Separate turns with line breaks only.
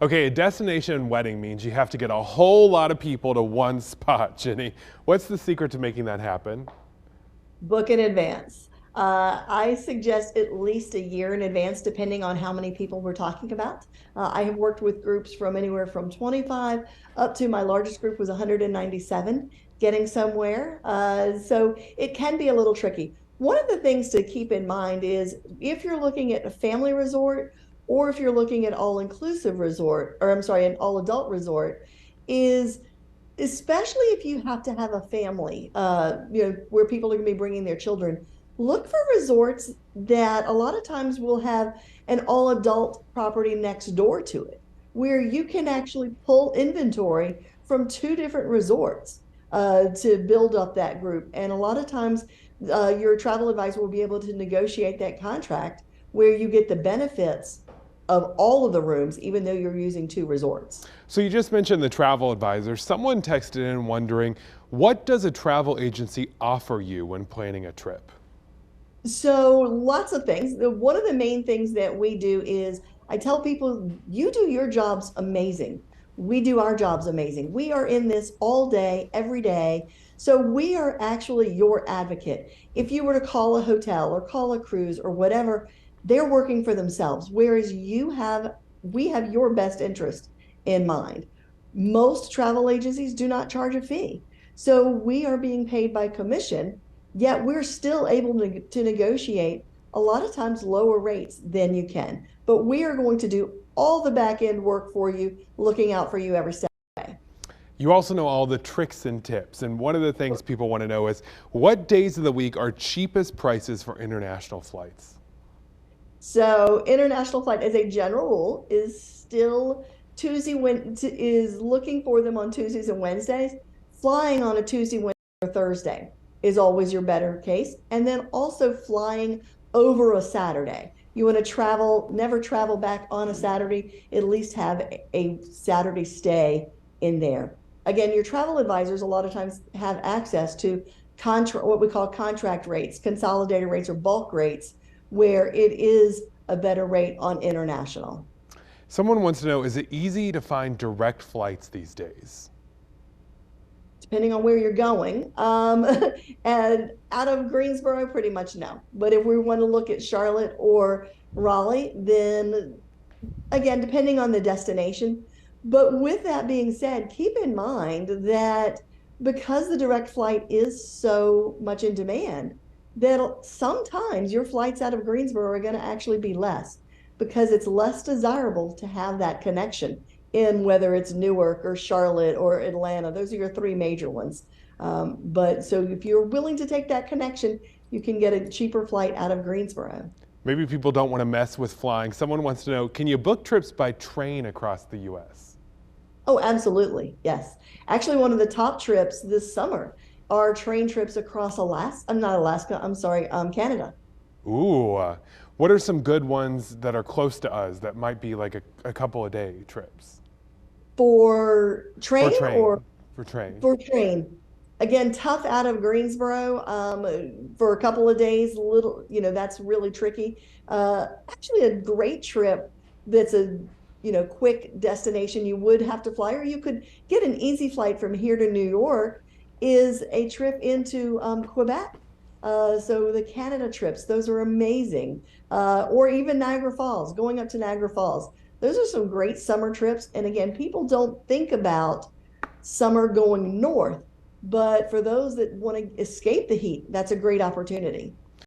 Okay, a destination wedding means you have to get a whole lot of people to one spot, Ginny. What's the secret to making that happen?
Book in advance. I suggest at least a year in advance, depending on how many people we're talking about. I have worked with groups from anywhere from 25 up to my largest group was 197 getting somewhere. So it can be a little tricky. One of the things to keep in mind is if you're looking at a family resort or if you're looking at all-inclusive resort, or I'm sorry, an all-adult resort, is especially if you have to have a family, where people are going to be bringing their children, look for resorts that a lot of times will have an all adult property next door to it, where you can actually pull inventory from two different resorts to build up that group. And a lot of times, your travel advisor will be able to negotiate that contract where you get the benefits of all of the rooms, even though you're using two resorts.
So you just mentioned the travel advisor. Someone texted in wondering, what does a travel agency offer you when planning a trip?
So lots of things. One of the main things that we do is I tell people, you do your jobs amazing. We do our jobs amazing. We are in this all day, every day. So we are actually your advocate. If you were to call a hotel or call a cruise or whatever, they're working for themselves. Whereas we have your best interest in mind. Most travel agencies do not charge a fee. So we are being paid by commission, yet we're still able to negotiate a lot of times lower rates than you can. But we are going to do all the back end work for you, looking out for you every step of the way.
You also know all the tricks and tips. And one of the things people want to know is what days of the week are cheapest prices for international flights?
So international flight, as a general rule, is still Tuesday when is looking for them on Tuesdays and Wednesdays. Flying on a Tuesday, Wednesday, or Thursday is always your better case. And then also flying over a Saturday. You want to travel, never travel back on a Saturday, at least have a Saturday stay in there. Again, your travel advisors a lot of times have access to what we call contract rates, consolidated rates, or bulk rates, where it is a better rate on international.
Someone wants to know, is it easy to find direct flights these days?
Depending on where you're going. And out of Greensboro, pretty much no. But if we want to look at Charlotte or Raleigh, then again, depending on the destination. But with that being said, keep in mind that because the direct flight is so much in demand, that sometimes your flights out of Greensboro are going to actually be less because it's less desirable to have that connection in whether it's Newark or Charlotte or Atlanta. Those are your three major ones. But so if you're willing to take that connection, you can get a cheaper flight out of Greensboro.
Maybe people don't want to mess with flying. Someone wants to know, can you book trips by train across the U.S.?
Oh, absolutely. Yes. Actually, one of the top trips this summer are train trips across Alaska. I'm not Alaska. I'm sorry, Canada.
Ooh, what are some good ones that are close to us that might be like a couple of day trips?
For
For
train
train,
or
for train.
for train? Again, tough out of Greensboro for a couple of days. Little, that's really tricky. Actually, a great trip that's a quick destination. You would have to fly, or you could get an easy flight from here to New York. Is a trip into Quebec. So the Canada trips, those are amazing. Or even Niagara Falls, going up to Niagara Falls. Those are some great summer trips. And again, people don't think about summer going north, but for those that want to escape the heat, that's a great opportunity.